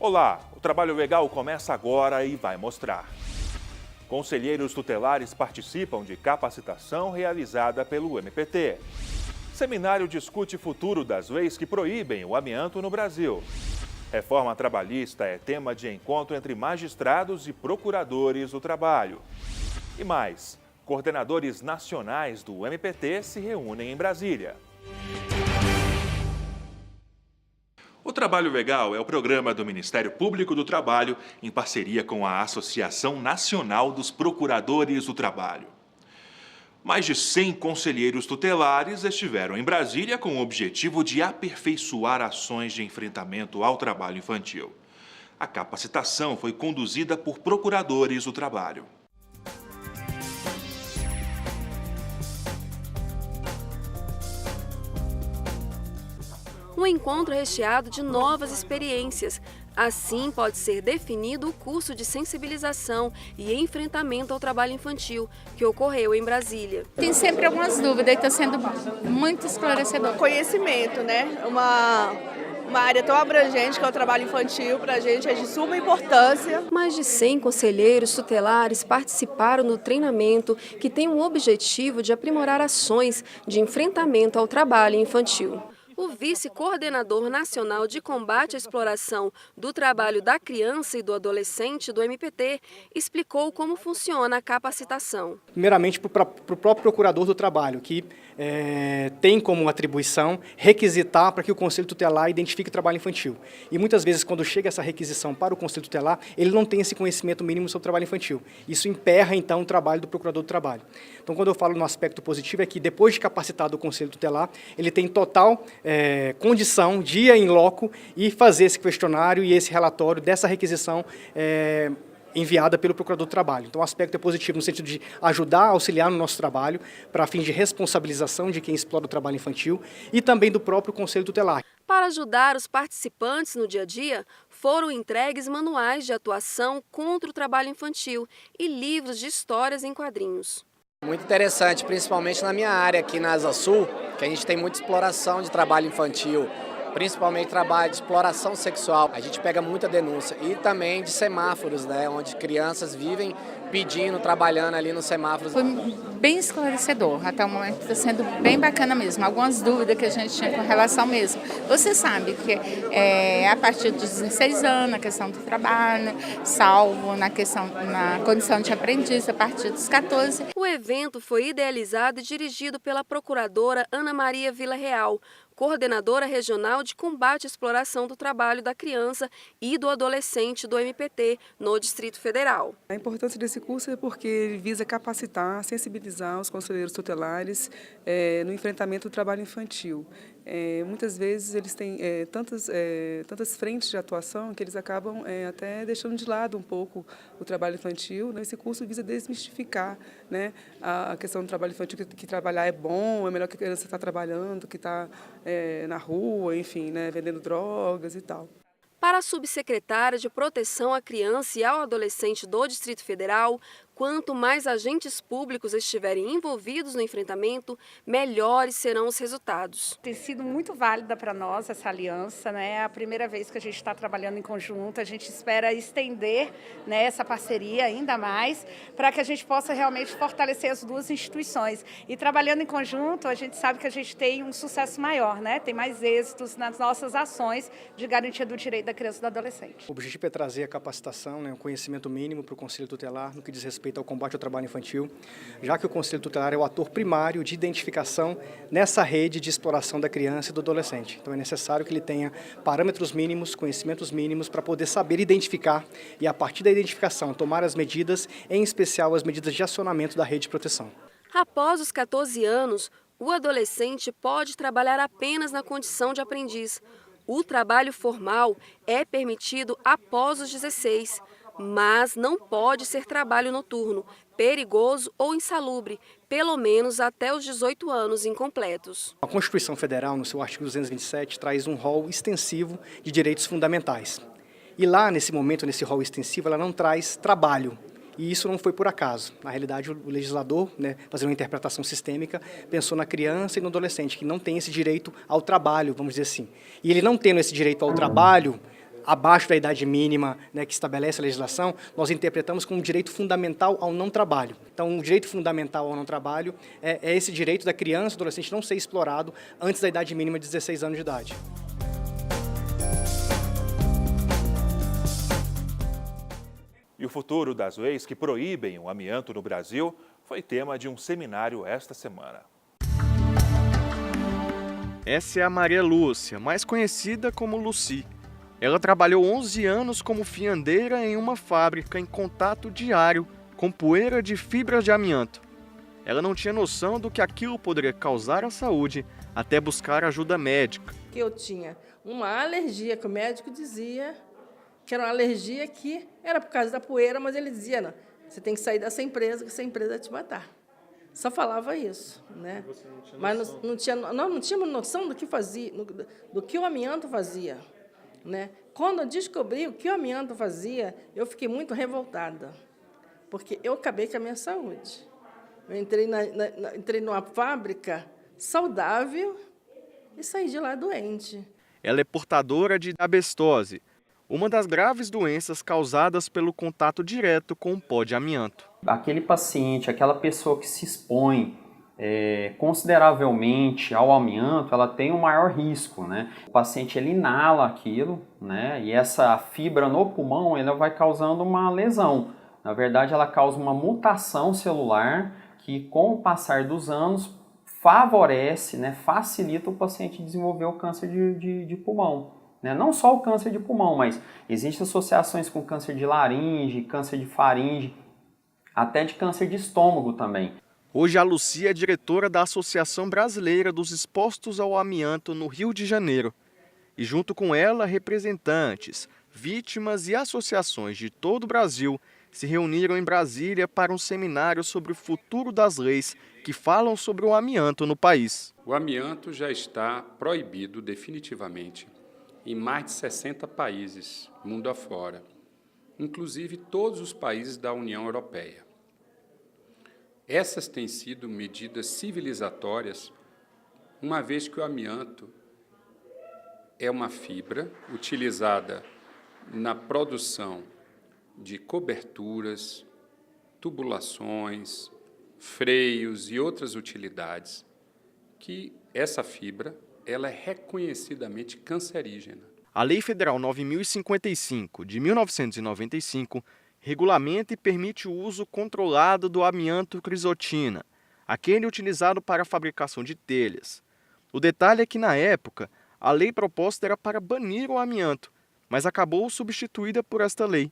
Olá, o Trabalho Legal começa agora e vai mostrar. Conselheiros tutelares participam de capacitação realizada pelo MPT. Seminário discute futuro das leis que proíbem o amianto no Brasil. Reforma trabalhista é tema de encontro entre magistrados e procuradores do trabalho. E mais, coordenadores nacionais do MPT se reúnem em Brasília. O Trabalho Legal é o programa do Ministério Público do Trabalho em parceria com a Associação Nacional dos Procuradores do Trabalho. Mais de 100 conselheiros tutelares estiveram em Brasília com o objetivo de aperfeiçoar ações de enfrentamento ao trabalho infantil. A capacitação foi conduzida por procuradores do trabalho. Um encontro recheado de novas experiências. Assim, pode ser definido o curso de sensibilização e enfrentamento ao trabalho infantil, que ocorreu em Brasília. Tem sempre algumas dúvidas e está sendo muito esclarecedor. Conhecimento, né? Uma área tão abrangente que é o trabalho infantil, para a gente é de suma importância. Mais de 100 conselheiros tutelares participaram do treinamento, que tem o objetivo de aprimorar ações de enfrentamento ao trabalho infantil. O vice-coordenador nacional de combate à exploração do trabalho da criança e do adolescente do MPT explicou como funciona a capacitação. Primeiramente, para o próprio procurador do trabalho, que tem como atribuição requisitar para que o Conselho Tutelar identifique o trabalho infantil. E muitas vezes, quando chega essa requisição para o Conselho Tutelar, ele não tem esse conhecimento mínimo sobre o trabalho infantil. Isso emperra, então, o trabalho do procurador do trabalho. Então, quando eu falo no aspecto positivo, é que depois de capacitado o Conselho Tutelar, ele tem total condição de ir em loco e fazer esse questionário e esse relatório dessa requisição enviada pelo Procurador do Trabalho. Então, o aspecto é positivo no sentido de ajudar, auxiliar no nosso trabalho, para fins de responsabilização de quem explora o trabalho infantil e também do próprio Conselho Tutelar. Para ajudar os participantes no dia a dia, foram entregues manuais de atuação contra o trabalho infantil e livros de histórias em quadrinhos. Muito interessante, principalmente na minha área aqui na Asa Sul, que a gente tem muita exploração de trabalho infantil, principalmente trabalho de exploração sexual. A gente pega muita denúncia e também de semáforos, né, onde crianças vivem pedindo, trabalhando ali nos semáforos. Foi bem esclarecedor, até o momento está sendo bem bacana mesmo. Algumas dúvidas que a gente tinha com relação mesmo. Você sabe que a partir dos 16 anos, a questão do trabalho, salvo na condição de aprendiz a partir dos 14. O evento foi idealizado e dirigido pela procuradora Ana Maria Villarreal, coordenadora regional de combate à exploração do trabalho da criança e do adolescente do MPT no Distrito Federal. A importância desse curso é porque ele visa capacitar, sensibilizar os conselheiros tutelares no enfrentamento do trabalho infantil. Muitas vezes eles têm tantas frentes de atuação que eles acabam até deixando de lado um pouco o trabalho infantil. Esse curso visa desmistificar, né, a questão do trabalho infantil, que trabalhar é bom, é melhor que a criança estar trabalhando, que está na rua, enfim, né, vendendo drogas e tal. Para a subsecretária de Proteção à Criança e ao Adolescente do Distrito Federal, quanto mais agentes públicos estiverem envolvidos no enfrentamento, melhores serão os resultados. Tem sido muito válida para nós essa aliança, né? É a primeira vez que a gente está trabalhando em conjunto, a gente espera estender, né, essa parceria ainda mais, para que a gente possa realmente fortalecer as duas instituições. E trabalhando em conjunto, a gente sabe que a gente tem um sucesso maior, né? Tem mais êxitos nas nossas ações de garantia do direito da criança e do adolescente. O objetivo é trazer a capacitação, né, o conhecimento mínimo para o Conselho Tutelar no que diz respeito ao combate ao trabalho infantil, já que o Conselho Tutelar é o ator primário de identificação nessa rede de exploração da criança e do adolescente. Então é necessário que ele tenha parâmetros mínimos, conhecimentos mínimos para poder saber identificar e, a partir da identificação, tomar as medidas, em especial as medidas de acionamento da rede de proteção. Após os 14 anos, o adolescente pode trabalhar apenas na condição de aprendiz. O trabalho formal é permitido após os 16, mas não pode ser trabalho noturno, perigoso ou insalubre, pelo menos até os 18 anos incompletos. A Constituição Federal, no seu artigo 227, traz um rol extensivo de direitos fundamentais. E lá, nesse momento, nesse rol extensivo, ela não traz trabalho. E isso não foi por acaso. Na realidade, o legislador, né, fazendo uma interpretação sistêmica, pensou na criança e no adolescente, que não tem esse direito ao trabalho, vamos dizer assim. E ele não tendo esse direito ao trabalho, abaixo da idade mínima, né, que estabelece a legislação, nós interpretamos como um direito fundamental ao não trabalho. Então, o direito fundamental ao não trabalho é esse direito da criança, do adolescente não ser explorado antes da idade mínima de 16 anos de idade. E o futuro das leis que proíbem o amianto no Brasil foi tema de um seminário esta semana. Essa é a Maria Lúcia, mais conhecida como Lucy. Ela trabalhou 11 anos como fiandeira em uma fábrica em contato diário com poeira de fibras de amianto. Ela não tinha noção do que aquilo poderia causar à saúde até buscar ajuda médica. Eu tinha uma alergia que o médico dizia que era uma alergia que era por causa da poeira, mas ele dizia, não, você tem que sair dessa empresa, que essa empresa vai te matar. Só falava isso, né? Mas não tínhamos noção do que fazia, do que o amianto fazia, né? Quando eu descobri o que o amianto fazia, eu fiquei muito revoltada, porque eu acabei com a minha saúde. Eu entrei numa fábrica saudável e saí de lá doente. Ela é portadora de asbestose, uma das graves doenças causadas pelo contato direto com o pó de amianto. Aquele paciente, aquela pessoa que se expõe consideravelmente ao amianto, ela tem um maior risco, né? O paciente ele inala aquilo, né? E essa fibra no pulmão ela vai causando uma lesão. Na verdade, ela causa uma mutação celular que, com o passar dos anos, favorece, né, facilita o paciente desenvolver o câncer de pulmão. Não só o câncer de pulmão, mas existem associações com câncer de laringe, câncer de faringe, até de câncer de estômago também. Hoje a Lucy é diretora da Associação Brasileira dos Expostos ao Amianto no Rio de Janeiro. E junto com ela, representantes, vítimas e associações de todo o Brasil se reuniram em Brasília para um seminário sobre o futuro das leis que falam sobre o amianto no país. O amianto já está proibido definitivamente em mais de 60 países, mundo afora, inclusive todos os países da União Europeia. Essas têm sido medidas civilizatórias, uma vez que o amianto é uma fibra utilizada na produção de coberturas, tubulações, freios e outras utilidades, que essa fibra ela é reconhecidamente cancerígena. A Lei Federal 9.055, de 1995, regulamenta e permite o uso controlado do amianto crisotina, aquele utilizado para a fabricação de telhas. O detalhe é que, na época, a lei proposta era para banir o amianto, mas acabou substituída por esta lei.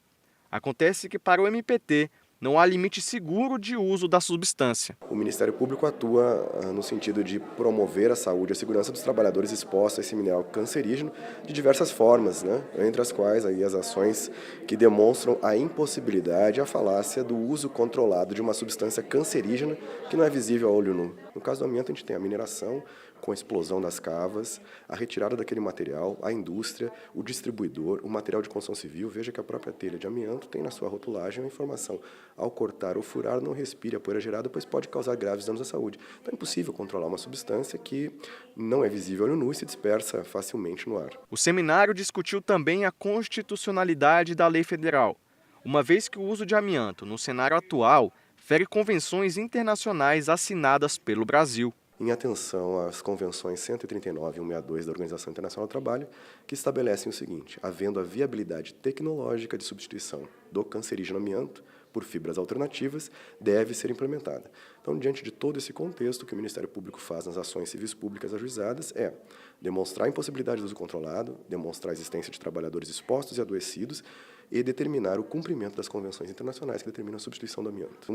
Acontece que, para o MPT, não há limite seguro de uso da substância. O Ministério Público atua no sentido de promover a saúde e a segurança dos trabalhadores expostos a esse mineral cancerígeno de diversas formas, né? Entre as quais aí as ações que demonstram a impossibilidade, a falácia do uso controlado de uma substância cancerígena que não é visível a olho nu. No caso do amianto, a gente tem a mineração com a explosão das cavas, a retirada daquele material, a indústria, o distribuidor, o material de construção civil. Veja que a própria telha de amianto tem na sua rotulagem a informação: ao cortar ou furar, não respire a poeira gerada, pois pode causar graves danos à saúde. Então é impossível controlar uma substância que não é visível a olho nu e se dispersa facilmente no ar. O seminário discutiu também a constitucionalidade da lei federal, uma vez que o uso de amianto no cenário atual fere convenções internacionais assinadas pelo Brasil. Em atenção às convenções 139 e 162 da Organização Internacional do Trabalho, que estabelecem o seguinte: havendo a viabilidade tecnológica de substituição do cancerígeno amianto por fibras alternativas, deve ser implementada. Então, diante de todo esse contexto, o que o Ministério Público faz nas ações civis públicas ajuizadas é demonstrar a impossibilidade do uso controlado, demonstrar a existência de trabalhadores expostos e adoecidos e determinar o cumprimento das convenções internacionais que determinam a substituição do amianto.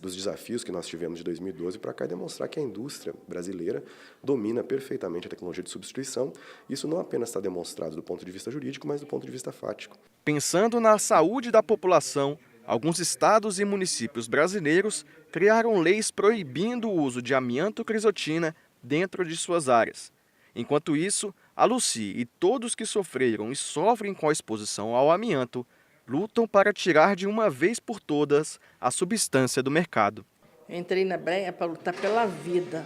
Dos desafios que nós tivemos de 2012 para cá é demonstrar que a indústria brasileira domina perfeitamente a tecnologia de substituição. Isso não apenas está demonstrado do ponto de vista jurídico, mas do ponto de vista fático. Pensando na saúde da população, alguns estados e municípios brasileiros criaram leis proibindo o uso de amianto crisotina dentro de suas áreas. Enquanto isso, a Lucy e todos que sofreram e sofrem com a exposição ao amianto lutam para tirar de uma vez por todas a substância do mercado. Eu entrei na breia para lutar pela vida,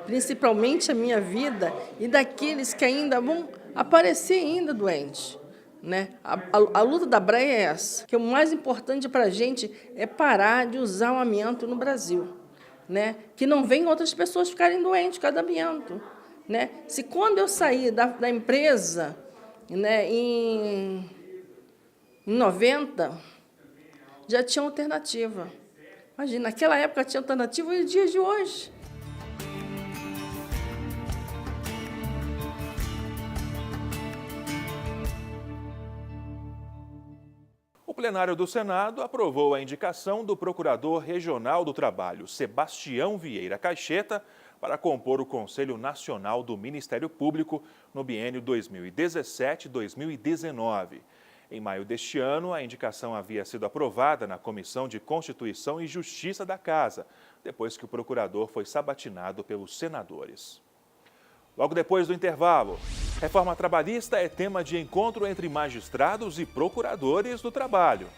principalmente a minha vida e daqueles que ainda vão aparecer ainda doentes, né? A luta da Breia é essa, que o mais importante para a gente é parar de usar o amianto no Brasil, né? Que não venham outras pessoas ficarem doentes por causa do amianto, né? Se quando eu saí da empresa, né, em 90, já tinha alternativa. Imagina, naquela época tinha alternativa e os dias de hoje. O plenário do Senado aprovou a indicação do Procurador Regional do Trabalho, Sebastião Vieira Caixeta, para compor o Conselho Nacional do Ministério Público no biênio 2017-2019. Em maio deste ano, a indicação havia sido aprovada na Comissão de Constituição e Justiça da Casa, depois que o procurador foi sabatinado pelos senadores. Logo depois do intervalo, reforma trabalhista é tema de encontro entre magistrados e procuradores do trabalho.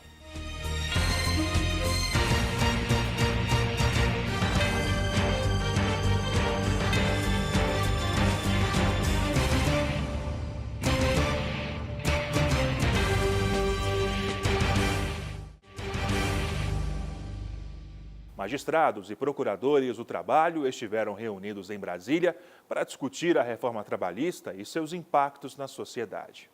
Magistrados e procuradores do trabalho estiveram reunidos em Brasília para discutir a reforma trabalhista e seus impactos na sociedade.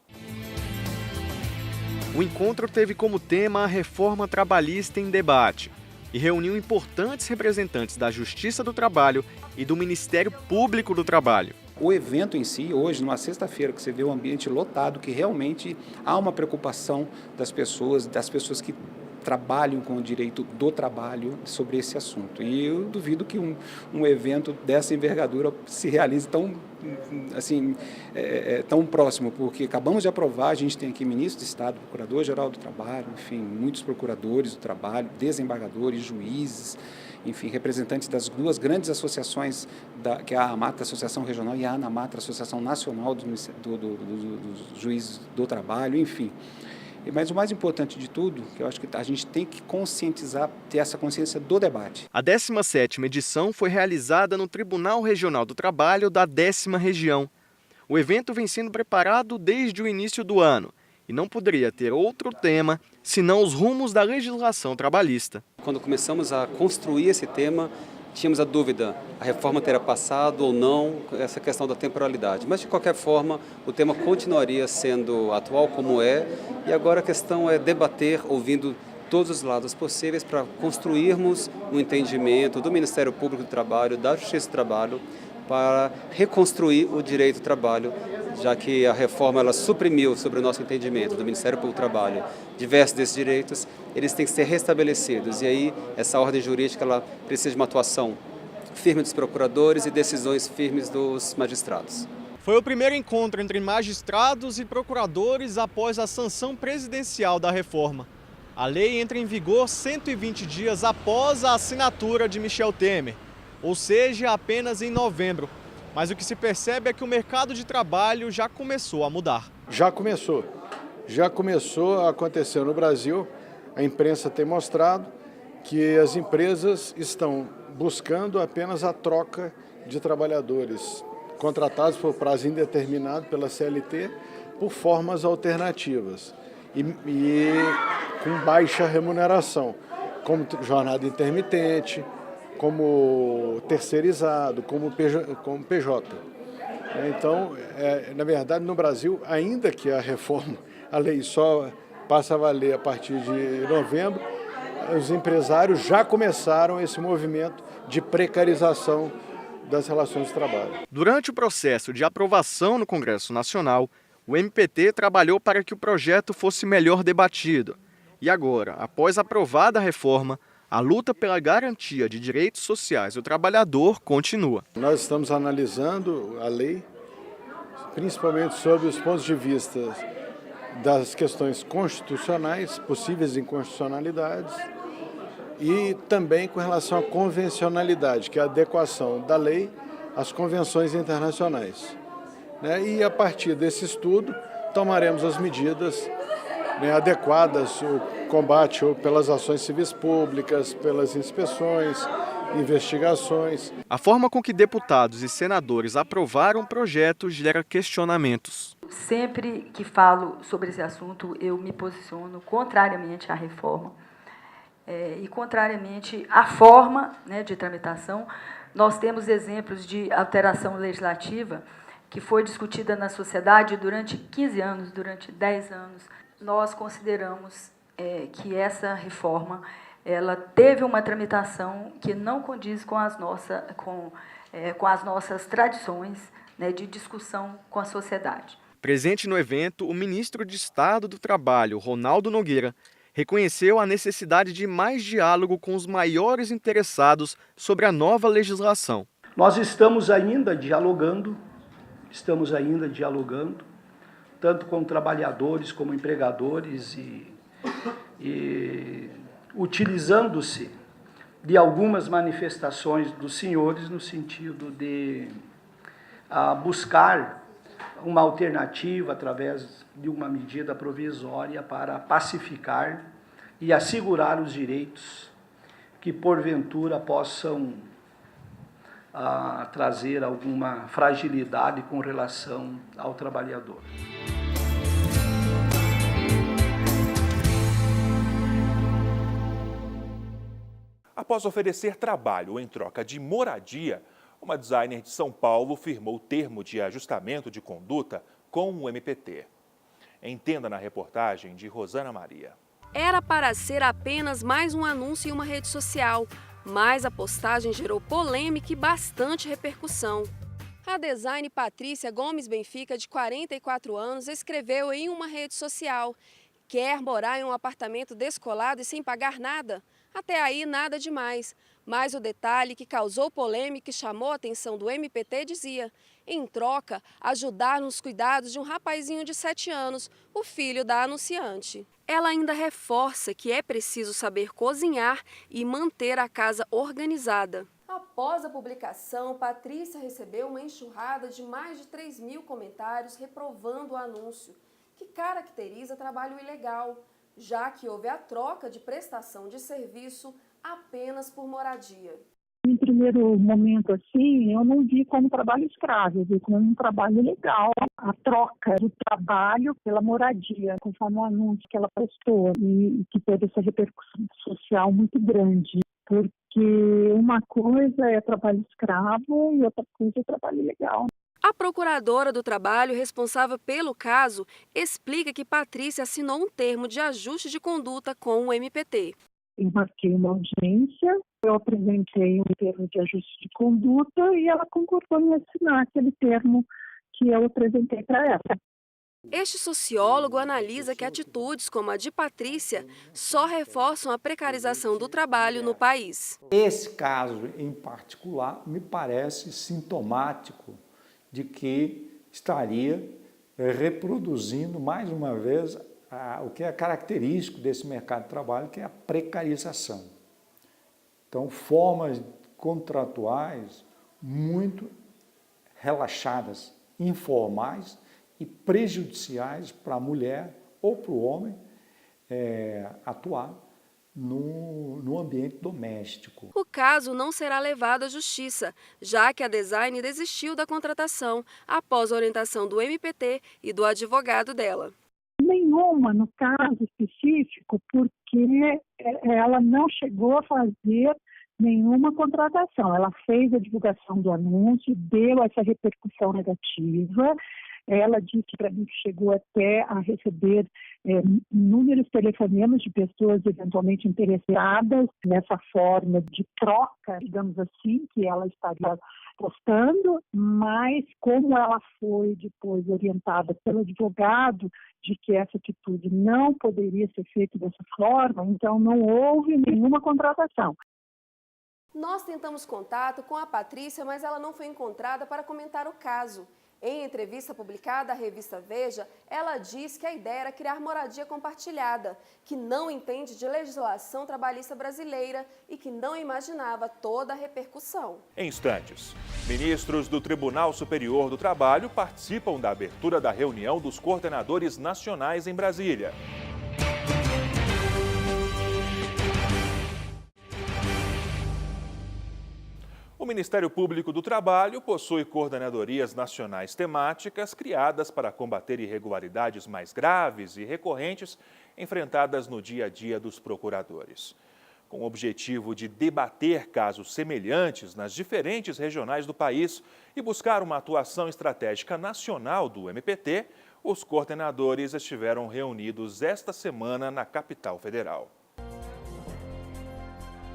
O encontro teve como tema a reforma trabalhista em debate e reuniu importantes representantes da Justiça do Trabalho e do Ministério Público do Trabalho. O evento em si, hoje, numa sexta-feira, que você vê o ambiente lotado, que realmente há uma preocupação das pessoas que trabalham com o direito do trabalho sobre esse assunto. E eu duvido que um evento dessa envergadura se realize tão próximo, porque acabamos de aprovar, a gente tem aqui ministro de Estado, Procurador-Geral do Trabalho, enfim, muitos procuradores do trabalho, desembargadores, juízes, enfim, representantes das duas grandes associações, que é a AMATRA, Associação Regional, e a ANAMATRA, Associação Nacional dos Juízes do Trabalho, enfim. Mas o mais importante de tudo, que eu acho que a gente tem que conscientizar, ter essa consciência do debate. A 17ª edição foi realizada no Tribunal Regional do Trabalho da 10ª Região. O evento vem sendo preparado desde o início do ano e não poderia ter outro tema senão os rumos da legislação trabalhista. Quando começamos a construir esse tema, tínhamos a dúvida, a reforma terá passado ou não, essa questão da temporalidade. Mas, de qualquer forma, o tema continuaria sendo atual como é, e agora a questão é debater, ouvindo todos os lados possíveis para construirmos um entendimento do Ministério Público do Trabalho, da Justiça do Trabalho, para reconstruir o direito do trabalho, já que a reforma ela suprimiu, sobre o nosso entendimento do Ministério Público do Trabalho, diversos desses direitos, eles têm que ser restabelecidos. E aí, essa ordem jurídica ela precisa de uma atuação firme dos procuradores e decisões firmes dos magistrados. Foi o primeiro encontro entre magistrados e procuradores após a sanção presidencial da reforma. A lei entra em vigor 120 dias após a assinatura de Michel Temer, ou seja, apenas em novembro. Mas o que se percebe é que o mercado de trabalho já começou a mudar. Já começou a acontecer no Brasil. A imprensa tem mostrado que as empresas estão buscando apenas a troca de trabalhadores contratados por prazo indeterminado pela CLT por formas alternativas e com baixa remuneração, como jornada intermitente, como terceirizado, como PJ. Então, na verdade, no Brasil, ainda que a lei só passa a valer a partir de novembro, os empresários já começaram esse movimento de precarização das relações de trabalho. Durante o processo de aprovação no Congresso Nacional, o MPT trabalhou para que o projeto fosse melhor debatido. E agora, após aprovada a reforma, a luta pela garantia de direitos sociais do trabalhador continua. Nós estamos analisando a lei, principalmente sob os pontos de vista das questões constitucionais, possíveis inconstitucionalidades, e também com relação à convencionalidade, que é a adequação da lei às convenções internacionais. E a partir desse estudo, tomaremos as medidas adequadas, o combate ou pelas ações civis públicas, pelas inspeções, investigações. A forma com que deputados e senadores aprovaram o projeto gera questionamentos. Sempre que falo sobre esse assunto, eu me posiciono contrariamente à reforma e contrariamente à forma, né, de tramitação. Nós temos exemplos de alteração legislativa que foi discutida na sociedade durante 15 anos, durante 10 anos. Nós consideramos que essa reforma ela teve uma tramitação que não condiz com as nossas tradições, né, de discussão com a sociedade. Presente no evento, o ministro de Estado do Trabalho, Ronaldo Nogueira, reconheceu a necessidade de mais diálogo com os maiores interessados sobre a nova legislação. Nós estamos ainda dialogando, tanto com trabalhadores como empregadores e utilizando-se de algumas manifestações dos senhores no sentido de buscar uma alternativa através de uma medida provisória para pacificar e assegurar os direitos que porventura possam trazer alguma fragilidade com relação ao trabalhador. Após oferecer trabalho em troca de moradia, uma designer de São Paulo firmou termo de ajustamento de conduta com o MPT. Entenda na reportagem de Rosana Maria. Era para ser apenas mais um anúncio em uma rede social, mas a postagem gerou polêmica e bastante repercussão. A designer Patrícia Gomes Benfica, de 44 anos, escreveu em uma rede social: quer morar em um apartamento descolado e sem pagar nada? Até aí, nada demais. Mas o detalhe que causou polêmica e chamou a atenção do MPT dizia: em troca, ajudar nos cuidados de um rapazinho de 7 anos, o filho da anunciante. Ela ainda reforça que é preciso saber cozinhar e manter a casa organizada. Após a publicação, Patrícia recebeu uma enxurrada de mais de 3.000 comentários reprovando o anúncio, que caracteriza trabalho ilegal, já que houve a troca de prestação de serviço apenas por moradia. Em primeiro momento, assim, eu não vi como trabalho escravo, eu vi como um trabalho legal. A troca do trabalho pela moradia, conforme o anúncio que ela postou, e que teve essa repercussão social muito grande. Porque uma coisa é trabalho escravo e outra coisa é trabalho legal. A procuradora do trabalho responsável pelo caso explica que Patrícia assinou um termo de ajuste de conduta com o MPT. Eu marquei uma audiência, eu apresentei um termo de ajuste de conduta e ela concordou em assinar aquele termo que eu apresentei para ela. Este sociólogo analisa que atitudes como a de Patrícia só reforçam a precarização do trabalho no país. Esse caso em particular me parece sintomático de que estaria reproduzindo mais uma vez o que é característico desse mercado de trabalho, que é a precarização. Então, formas contratuais muito relaxadas, informais e prejudiciais para a mulher ou para o homem atuar no ambiente doméstico. O caso não será levado à justiça, já que a designer desistiu da contratação após a orientação do MPT e do advogado dela. Nenhuma, no caso específico, porque ela não chegou a fazer nenhuma contratação. Ela fez a divulgação do anúncio, deu essa repercussão negativa. Ela disse para mim que chegou até a receber inúmeros telefonemas de pessoas eventualmente interessadas nessa forma de troca, digamos assim, que ela estaria postando, mas como ela foi depois orientada pelo advogado de que essa atitude não poderia ser feita dessa forma, então não houve nenhuma contratação. Nós tentamos contato com a Patrícia, mas ela não foi encontrada para comentar o caso. Em entrevista publicada à revista Veja, ela diz que a ideia era criar moradia compartilhada, que não entende de legislação trabalhista brasileira e que não imaginava toda a repercussão. Em instantes, ministros do Tribunal Superior do Trabalho participam da abertura da reunião dos coordenadores nacionais em Brasília. O Ministério Público do Trabalho possui coordenadorias nacionais temáticas criadas para combater irregularidades mais graves e recorrentes enfrentadas no dia a dia dos procuradores. Com o objetivo de debater casos semelhantes nas diferentes regionais do país e buscar uma atuação estratégica nacional do MPT, os coordenadores estiveram reunidos esta semana na capital federal.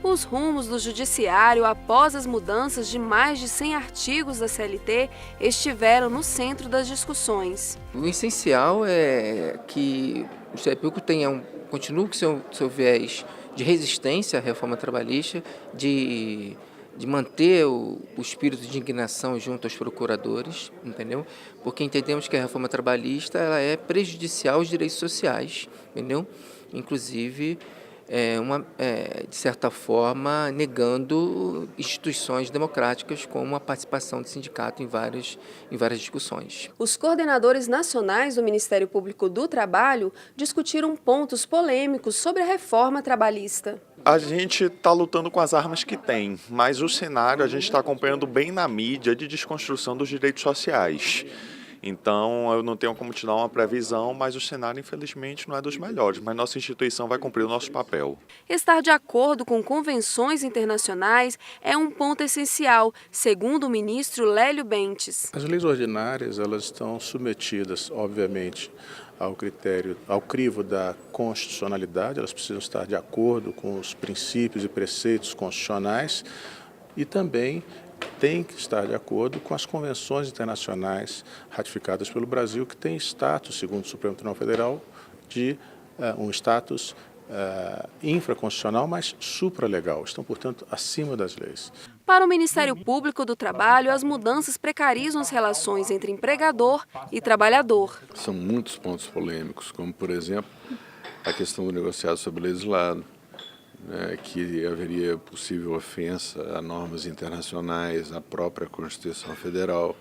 Os rumos do Judiciário após as mudanças de mais de 100 artigos da CLT estiveram no centro das discussões. O essencial é que o Ministério Público continue com seu viés de resistência à reforma trabalhista, de manter o espírito de indignação junto aos procuradores, entendeu? Porque entendemos que a reforma trabalhista ela é prejudicial aos direitos sociais, entendeu? Inclusive, de certa forma, negando instituições democráticas como a participação do sindicato em várias discussões. Os coordenadores nacionais do Ministério Público do Trabalho discutiram pontos polêmicos sobre a reforma trabalhista. A gente está lutando com as armas que tem, mas o cenário a gente está acompanhando bem na mídia de desconstrução dos direitos sociais. Então, eu não tenho como te dar uma previsão, mas o cenário, infelizmente, não é dos melhores. Mas nossa instituição vai cumprir o nosso papel. Estar de acordo com convenções internacionais é um ponto essencial, segundo o ministro Lélio Bentes. As leis ordinárias, elas estão submetidas, obviamente, ao crivo da constitucionalidade. Elas precisam estar de acordo com os princípios e preceitos constitucionais e também tem que estar de acordo com as convenções internacionais ratificadas pelo Brasil, que tem status, segundo o Supremo Tribunal Federal, de um status infraconstitucional, mas supralegal. Estão, portanto, acima das leis. Para o Ministério Público do Trabalho, as mudanças precarizam as relações entre empregador e trabalhador. São muitos pontos polêmicos, como, por exemplo, a questão do negociado sobre legislado, que haveria possível ofensa a normas internacionais, à própria Constituição Federal,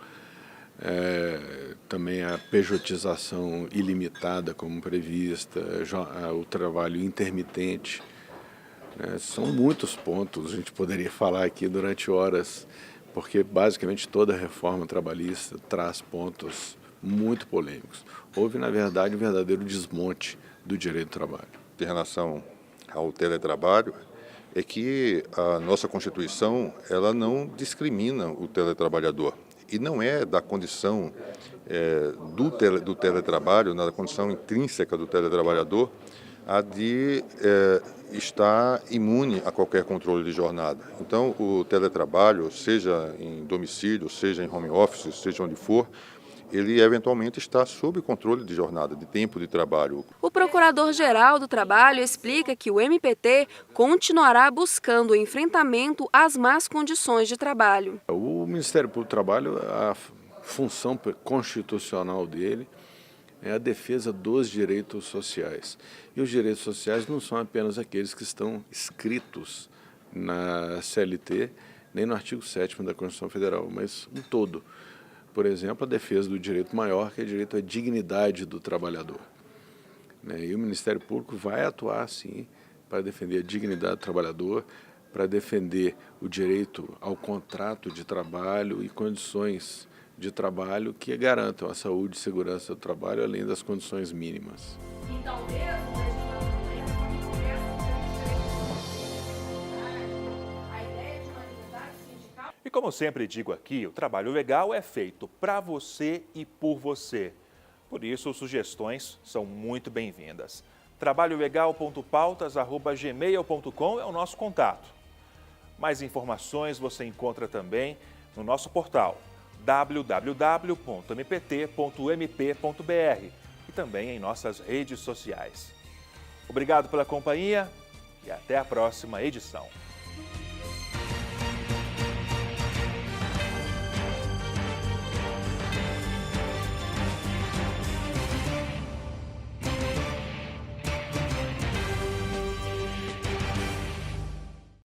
também a pejotização ilimitada como prevista, o trabalho intermitente. São muitos pontos, a gente poderia falar aqui durante horas, porque basicamente toda reforma trabalhista traz pontos muito polêmicos. Houve, na verdade, um verdadeiro desmonte do direito do trabalho. Em relação ao teletrabalho, é que a nossa Constituição ela não discrimina o teletrabalhador. E não é da condição do teletrabalho, da condição intrínseca do teletrabalhador, a de estar imune a qualquer controle de jornada. Então, o teletrabalho, seja em domicílio, seja em home office, seja onde for, ele eventualmente está sob controle de jornada, de tempo de trabalho. O Procurador-Geral do Trabalho explica que o MPT continuará buscando o enfrentamento às más condições de trabalho. O Ministério Público do Trabalho, a função constitucional dele é a defesa dos direitos sociais. E os direitos sociais não são apenas aqueles que estão escritos na CLT, nem no artigo 7º da Constituição Federal, mas um todo. Por exemplo, a defesa do direito maior, que é o direito à dignidade do trabalhador. E o Ministério Público vai atuar, sim, para defender a dignidade do trabalhador, para defender o direito ao contrato de trabalho e condições de trabalho que garantam a saúde e segurança do trabalho, além das condições mínimas. E como sempre digo aqui, o trabalho legal é feito para você e por você. Por isso, sugestões são muito bem-vindas. trabalholegal.pautas@gmail.com é o nosso contato. Mais informações você encontra também no nosso portal www.mpt.mp.br e também em nossas redes sociais. Obrigado pela companhia e até a próxima edição.